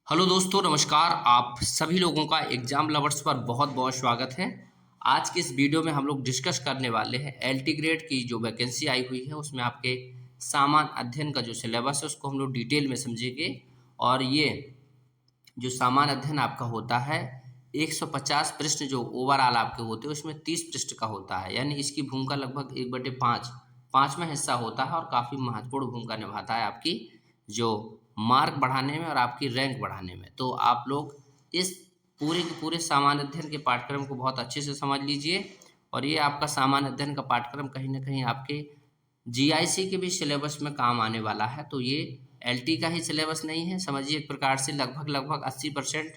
Hello दोस्तों, नमस्कार। आप सभी लोगों का एग्जाम लवर्स पर बहुत बहुत स्वागत है। आज के इस वीडियो में हम लोग डिस्कस करने वाले हैं एलटी ग्रेड की जो वैकेंसी आई हुई है उसमें आपके सामान्य अध्ययन का जो सिलेबस है उसको हम लोग डिटेल में समझेंगे। और ये जो सामान्य अध्ययन आपका होता है 150 पृष्ठ जो ओवरऑल आपके होते हैं उसमें 30 पृष्ठ का होता है, यानी इसकी भूमिका लगभग 1/5 पाँचवा हिस्सा होता है और काफ़ी महत्वपूर्ण भूमिका निभाता है आपकी जो मार्क बढ़ाने में और आपकी रैंक बढ़ाने में। तो आप लोग इस पूरे के पूरे सामान्य अध्ययन के पाठ्यक्रम को बहुत अच्छे से समझ लीजिए। और ये आपका सामान्य अध्ययन का पाठ्यक्रम कहीं ना कहीं आपके जीआईसी के भी सिलेबस में काम आने वाला है। तो ये एलटी का ही सिलेबस नहीं है, समझिए एक प्रकार से लगभग लगभग 80%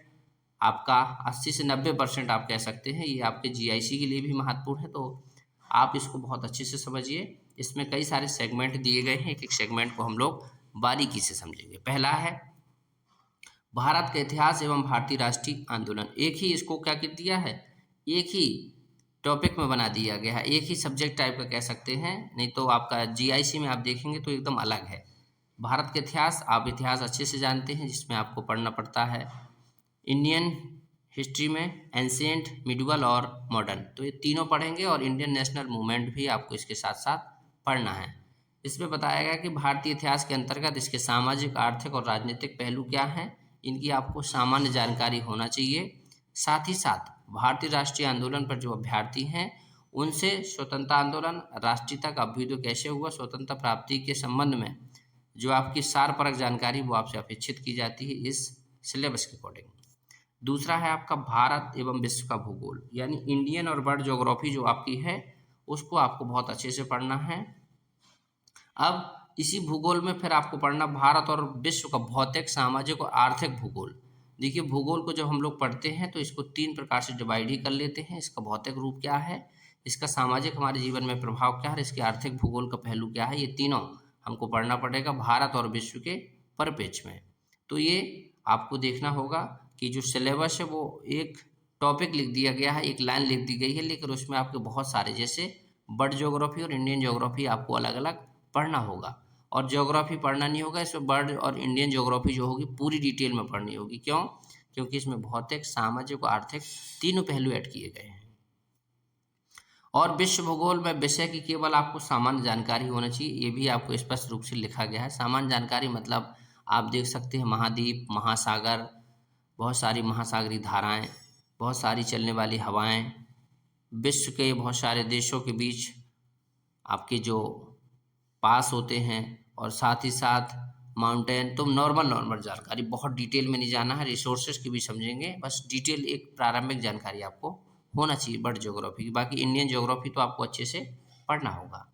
आपका 80 से 90% आप कह सकते हैं ये आपके जीआईसी के लिए भी महत्वपूर्ण है। तो आप इसको बहुत अच्छे से समझिए। इसमें कई सारे सेगमेंट दिए गए हैं, एक एक सेगमेंट को हम लोग बारीकी से समझेंगे। पहला है भारत का इतिहास एवं भारतीय राष्ट्रीय आंदोलन। एक ही इसको क्या कर दिया है, एक ही टॉपिक में बना दिया गया है, एक ही सब्जेक्ट टाइप का कह सकते हैं। नहीं तो आपका जीआईसी में आप देखेंगे तो एकदम अलग है। भारत का इतिहास, आप इतिहास अच्छे से जानते हैं जिसमें आपको पढ़ना पड़ता है इंडियन हिस्ट्री में एंशिएंट, मिडिवल और मॉडर्न, तो ये तीनों पढ़ेंगे। और इंडियन नेशनल मूवमेंट भी आपको इसके साथ साथ पढ़ना है। इसमें बताया गया कि भारतीय इतिहास के अंतर्गत इसके सामाजिक, आर्थिक और राजनीतिक पहलू क्या हैं, इनकी आपको सामान्य जानकारी होना चाहिए। साथ ही साथ भारतीय राष्ट्रीय आंदोलन पर जो अभ्यर्थी हैं उनसे स्वतंत्रता आंदोलन, राष्ट्रीयता का अभ्युदय कैसे हुआ, स्वतंत्रता प्राप्ति के संबंध में जो आपकी सारपरक जानकारी वो आपसे अपेक्षित की जाती है इस सिलेबस के अकॉर्डिंग। दूसरा है आपका भारत एवं विश्व का भूगोल, यानी इंडियन और वर्ल्ड ज्योग्राफी जो आपकी है उसको आपको बहुत अच्छे से पढ़ना है। अब इसी भूगोल में फिर आपको पढ़ना भारत और विश्व का भौतिक, सामाजिक और आर्थिक भूगोल। देखिए भूगोल को जब हम लोग पढ़ते हैं तो इसको 3 प्रकार से डिवाइड ही कर लेते हैं। इसका भौतिक रूप क्या है, इसका सामाजिक हमारे जीवन में प्रभाव क्या है, इसके आर्थिक भूगोल का पहलू क्या है, ये तीनों हमको पढ़ना पड़ेगा भारत और विश्व के परिप्रेक्ष्य में। तो ये आपको देखना होगा कि जो सिलेबस है वो एक टॉपिक लिख दिया गया है, एक लाइन लिख दी गई है, लेकिन उसमें आपके बहुत सारे जैसे वर्ल्ड ज्योग्राफी और इंडियन ज्योग्राफी आपको अलग अलग पढ़ना होगा। और ज्योग्राफी पढ़ना नहीं होगा, इसमें वर्ल्ड और इंडियन ज्योग्राफी जो होगी पूरी डिटेल में पढ़नी होगी। क्यों? क्योंकि इसमें भौतिक, सामाजिक और आर्थिक तीनों पहलू ऐड किए गए हैं। और विश्व भूगोल में विषय की केवल आपको सामान्य जानकारी होना चाहिए, ये भी आपको स्पष्ट रूप से लिखा गया है। सामान्य जानकारी मतलब आप देख सकते हैं महाद्वीप, महासागर, बहुत सारी महासागरीय धाराएं, बहुत सारी चलने वाली हवाएं, विश्व के बहुत सारे देशों के बीच आपके जो पास होते हैं, और साथ ही साथ माउंटेन। तो नॉर्मल नॉर्मल जानकारी, बहुत डिटेल में नहीं जाना है। रिसोर्सेज की भी समझेंगे, बस डिटेल एक प्रारंभिक जानकारी आपको होना चाहिए वर्ल्ड ज्योग्राफी की। बाकी इंडियन ज्योग्राफी तो आपको अच्छे से पढ़ना होगा।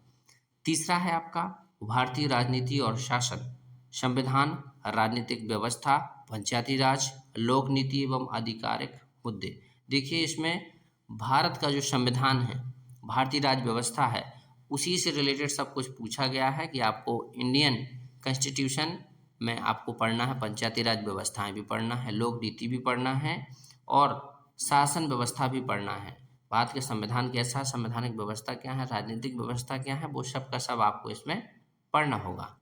तीसरा है आपका भारतीय राजनीति और शासन, संविधान, राजनीतिक व्यवस्था, पंचायती राज, लोक नीति एवं आधिकारिक मुद्दे। देखिए इसमें भारत का जो संविधान है, भारतीय राज व्यवस्था है, उसी से रिलेटेड सब कुछ पूछा गया है कि आपको इंडियन कॉन्स्टिट्यूशन में आपको पढ़ना है, पंचायती राज व्यवस्थाएं भी पढ़ना है, लोक नीति भी पढ़ना है और शासन व्यवस्था भी पढ़ना है। भारत के संविधान कैसा है, संवैधानिक व्यवस्था क्या है, राजनीतिक व्यवस्था क्या है, वो सब का सब आपको इसमें पढ़ना होगा।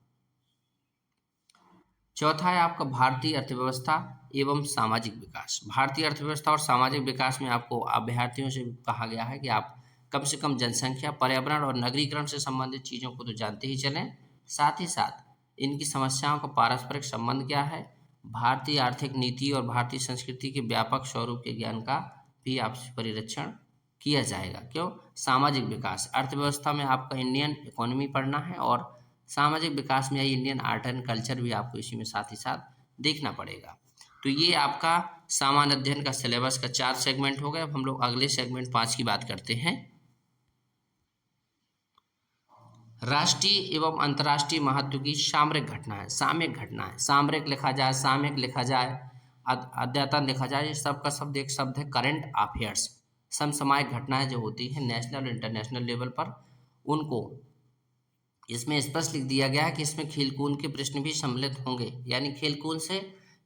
चौथा है आपका भारतीय अर्थव्यवस्था एवं सामाजिक विकास। भारतीय अर्थव्यवस्था और सामाजिक विकास में आपको अभ्यर्थियों से कहा गया है कि आप कम से कम जनसंख्या, पर्यावरण और नगरीकरण से संबंधित चीज़ों को तो जानते ही चलें, साथ ही साथ इनकी समस्याओं का पारस्परिक संबंध क्या है, भारतीय आर्थिक नीति और भारतीय संस्कृति के व्यापक स्वरूप के ज्ञान का भी आपसे परिरक्षण किया जाएगा। क्यों? सामाजिक विकास, अर्थव्यवस्था में आपका इंडियन इकोनॉमी पढ़ना है और सामाजिक विकास में इंडियन आर्ट एंड कल्चर भी आपको इसी में साथ ही साथ देखना पड़ेगा। तो ये आपका सामान्य अध्ययन का सिलेबस का 4 सेगमेंट हो गए। अब हम लोग अगले सेगमेंट 5 की बात करते हैं। राष्ट्रीय एवं अंतर्राष्ट्रीय महत्व की सामरिक घटनाएं, सामयिक घटनाएं, सामरिक लिखा जाए, सामयिक लिखा जाए, अद्यतन लिखा जाए, ये सब का शब्द एक शब्द है करंट अफेयर्स। समसामयिक घटनाएं जो होती हैं नेशनल और इंटरनेशनल लेवल पर, उनको इसमें स्पष्ट लिख दिया गया है कि इसमें खेलकूद के प्रश्न भी सम्मिलित होंगे। यानी खेलकूद से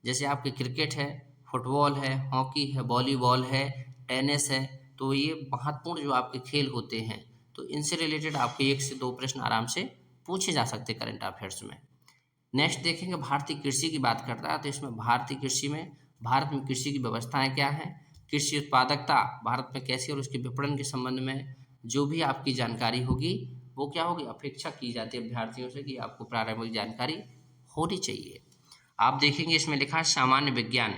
जैसे आपके क्रिकेट है, फुटबॉल है, हॉकी है, वॉलीबॉल है, टेनिस है, तो ये महत्वपूर्ण जो आपके खेल होते हैं, तो इनसे रिलेटेड आपके 1 से 2 प्रश्न आराम से पूछे जा सकते हैं करंट अफेयर्स में। नेक्स्ट देखेंगे भारतीय कृषि की बात करता है, तो इसमें भारतीय कृषि में भारत में कृषि की व्यवस्थाएं क्या हैं, कृषि उत्पादकता भारत में कैसी और उसके विपणन के संबंध में जो भी आपकी जानकारी होगी वो क्या होगी, अपेक्षा की जाती है अभ्यर्थियों से कि आपको प्रारंभिक जानकारी होनी चाहिए। आप देखेंगे इसमें लिखा है सामान्य विज्ञान।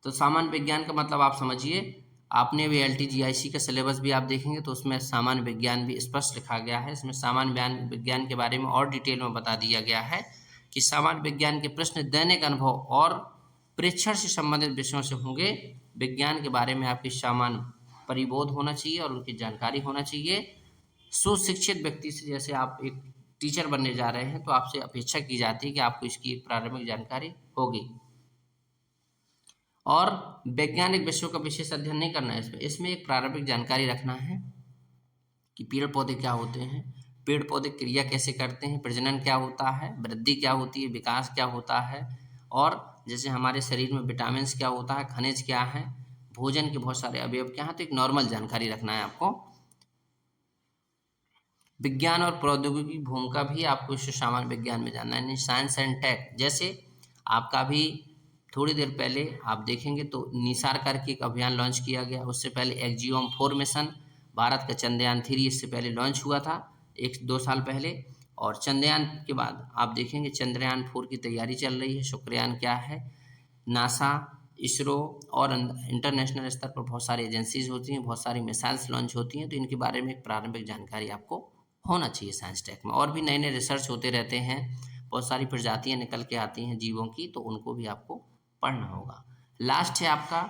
तो सामान्य विज्ञान का मतलब आप समझिए, आपने भी LTGIC का सिलेबस भी आप देखेंगे तो उसमें सामान्य विज्ञान भी स्पष्ट लिखा गया है। इसमें सामान्य विज्ञान के बारे में और डिटेल में बता दिया गया है कि सामान्य विज्ञान के प्रश्न दैनिक अनुभव और प्रेक्षण से संबंधित विषयों से होंगे। विज्ञान के बारे में आपकी सामान्य परिबोध होना चाहिए और उनकी जानकारी होना चाहिए। सुशिक्षित व्यक्ति से, जैसे आप एक टीचर बनने जा रहे हैं तो आपसे अपेक्षा की जाती है कि आपको इसकी एक प्रारंभिक जानकारी होगी। और वैज्ञानिक विषयों का विशेष अध्ययन नहीं करना है, इसमें एक प्रारंभिक जानकारी रखना है कि पेड़ पौधे क्या होते हैं, पेड़ पौधे क्रिया कैसे करते हैं, प्रजनन क्या होता है, वृद्धि क्या होती है, विकास क्या होता है, और जैसे हमारे शरीर में विटामिन क्या होता है, खनिज क्या है, भोजन के बहुत सारे अवयव क्या हैं। तो एक नॉर्मल जानकारी रखना है आपको। विज्ञान और प्रौद्योगिकी की भूमिका भी आपको इस सामान्य विज्ञान में जानना है। साइंस एंड टेक, जैसे आपका भी थोड़ी देर पहले आप देखेंगे तो निसार करके एक अभियान लॉन्च किया गया। उससे पहले एक्जियोम-4 मिशन, भारत का चंद्रयान-3 इससे पहले लॉन्च हुआ था 1-2 साल पहले। और चंद्रयान के बाद आप देखेंगे चंद्रयान-4 की तैयारी चल रही है। शुक्रयान क्या है, नासा, इसरो और इंटरनेशनल स्तर पर बहुत सारी एजेंसीज होती हैं, बहुत सारी मिसाइल्स लॉन्च होती हैं। तो इनके बारे में एक प्रारंभिक जानकारी आपको होना चाहिए साइंस टेक में। और भी नए नए रिसर्च होते रहते हैं, बहुत सारी प्रजातियां निकल के आती हैं जीवों की, तो उनको भी आपको पढ़ना होगा। लास्ट है आपका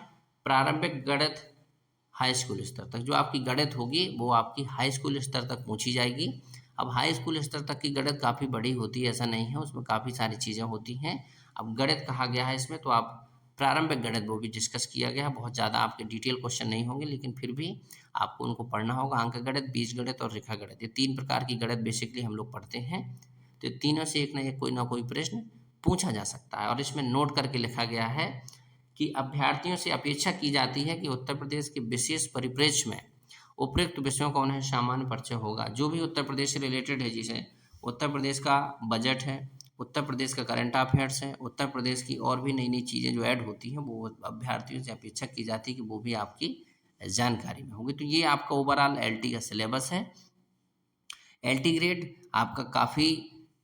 प्रारंभिक गणित हाई स्कूल स्तर तक। जो आपकी गणित होगी वो आपकी हाई स्कूल स्तर तक पूछी जाएगी। अब हाई स्कूल स्तर तक की गणित काफ़ी बड़ी होती है, ऐसा नहीं है, उसमें काफ़ी सारी चीज़ें होती हैं। अब गणित कहा गया है इसमें, तो आप प्रारंभिक गणित वो भी डिस्कस किया गया है। बहुत ज़्यादा आपके डिटेल क्वेश्चन नहीं होंगे, लेकिन फिर भी आपको उनको पढ़ना होगा। अंक गणित, बीजगणित और रेखा गणित, ये 3 प्रकार की गणित बेसिकली हम लोग पढ़ते हैं। तो तीनों से एक ना कोई प्रश्न पूछा जा सकता है। और इसमें नोट करके लिखा गया है कि अभ्यर्थियों से अपेक्षा की जाती है कि उत्तर प्रदेश के विशेष परिप्रेक्ष्य में उपयुक्त विषयों का उन्हें सामान्य परिचय होगा। जो भी उत्तर प्रदेश से रिलेटेड है, जिसे उत्तर प्रदेश का बजट है, उत्तर प्रदेश का करंट अफेयर्स है, उत्तर प्रदेश की और भी नई नई चीज़ें जो ऐड होती हैं, वो अभ्यर्थियों से अपेक्षा की जाती है कि वो भी आपकी जानकारी में होगी। तो ये आपका ओवरऑल LT का सिलेबस है। LT ग्रेड आपका काफ़ी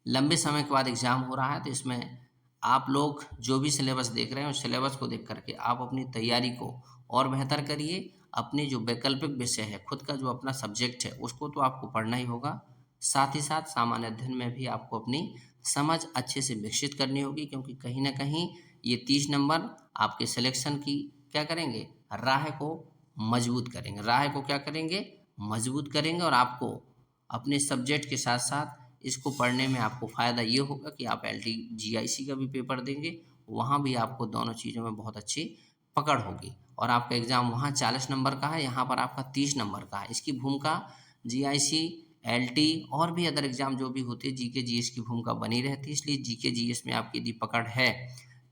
लंबे समय के बाद एग्ज़ाम हो रहा है, तो इसमें आप लोग जो भी सिलेबस देख रहे हैं उस सिलेबस को देख करके आप अपनी तैयारी को और बेहतर करिए। अपने जो वैकल्पिक विषय है, खुद का जो अपना सब्जेक्ट है, उसको तो आपको पढ़ना ही होगा। साथ ही साथ सामान्य अध्ययन में भी आपको अपनी समझ अच्छे से विकसित करनी होगी, क्योंकि कहीं ना कहीं ये 30 नंबर आपके सिलेक्शन की क्या करेंगे, राह को मजबूत करेंगे। राह को क्या करेंगे, मजबूत करेंगे। और आपको अपने सब्जेक्ट के साथ साथ इसको पढ़ने में आपको फ़ायदा ये होगा कि आप LTGIC का भी पेपर देंगे, वहाँ भी आपको दोनों चीज़ों में बहुत अच्छी पकड़ होगी। और आपका एग्ज़ाम वहाँ 40 नंबर का है, यहाँ पर आपका 30 नंबर का है। इसकी भूमिका GIC, LT और भी अदर एग्ज़ाम जो भी होती है, GK GS की भूमिका बनी रहती है। इसलिए GK GS में आपकी यदि पकड़ है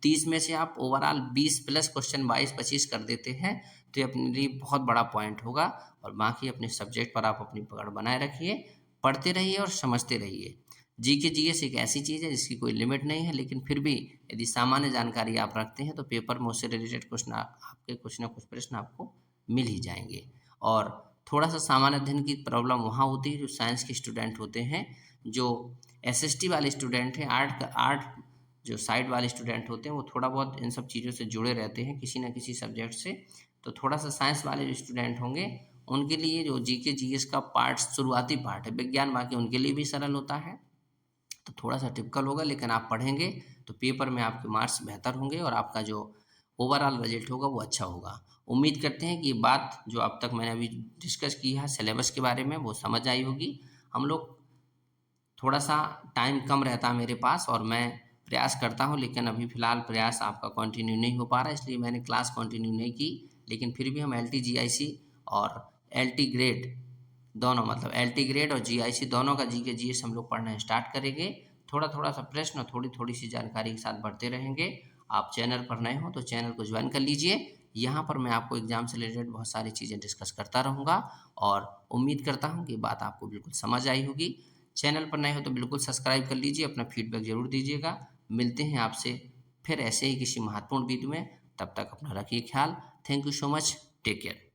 30 में से आप ओवरऑल 20 प्लस क्वेश्चन 22-25 कर देते हैं, तो ये अपने लिए बहुत बड़ा पॉइंट होगा। और बाकी अपने सब्जेक्ट पर आप अपनी पकड़ बनाए रखिए, पढ़ते रहिए और समझते रहिए। GK GS एक ऐसी चीज़ है जिसकी कोई लिमिट नहीं है, लेकिन फिर भी यदि सामान्य जानकारी आप रखते हैं तो पेपर में उससे रिलेटेड क्वेश्चन आपके कुछ ना कुछ प्रश्न आपको मिल ही जाएंगे। और थोड़ा सा सामान्य अध्ययन की प्रॉब्लम वहाँ होती है जो साइंस के स्टूडेंट होते हैं, जो SST वाले स्टूडेंट हैं, आर्ट जो साइड वाले स्टूडेंट होते हैं, वो थोड़ा बहुत इन सब चीज़ों से जुड़े रहते हैं किसी न किसी सब्जेक्ट से। तो थोड़ा सा साइंस वाले जो स्टूडेंट होंगे उनके लिए जो GK GS का पार्ट शुरुआती पार्ट है, विज्ञान बाकी उनके लिए भी सरल होता है, तो थोड़ा सा टिपिकल होगा। लेकिन आप पढ़ेंगे तो पेपर में आपके मार्क्स बेहतर होंगे और आपका जो ओवरऑल रिजल्ट होगा वो अच्छा होगा। उम्मीद करते हैं कि ये बात जो अब तक मैंने अभी डिस्कस की है सिलेबस के बारे में वो समझ आई होगी। हम लोग थोड़ा सा टाइम कम रहता है मेरे पास और मैं प्रयास करता हूँ, लेकिन अभी फ़िलहाल प्रयास आपका कंटिन्यू नहीं हो पा रहा है, इसलिए मैंने क्लास कंटिन्यू नहीं की। लेकिन फिर भी हम LTGIC और LT ग्रेड दोनों, मतलब LT ग्रेड और GIC दोनों का GK GS हम लोग पढ़ना स्टार्ट करेंगे। थोड़ा थोड़ा सा प्रश्न और थोड़ी थोड़ी सी जानकारी के साथ बढ़ते रहेंगे। आप चैनल पर नए हो तो चैनल को ज्वाइन कर लीजिए। यहाँ पर मैं आपको एग्ज़ाम से रिलेटेड बहुत सारी चीज़ें डिस्कस करता रहूँगा और उम्मीद करता हूँ कि बात आपको बिल्कुल समझ आई होगी। चैनल पर नए हो तो बिल्कुल सब्सक्राइब कर लीजिए, अपना फीडबैक ज़रूर दीजिएगा। मिलते हैं आपसे फिर ऐसे ही किसी महत्वपूर्ण वीडियो में, तब तक अपना रखिए ख्याल। Thank you so much, take care.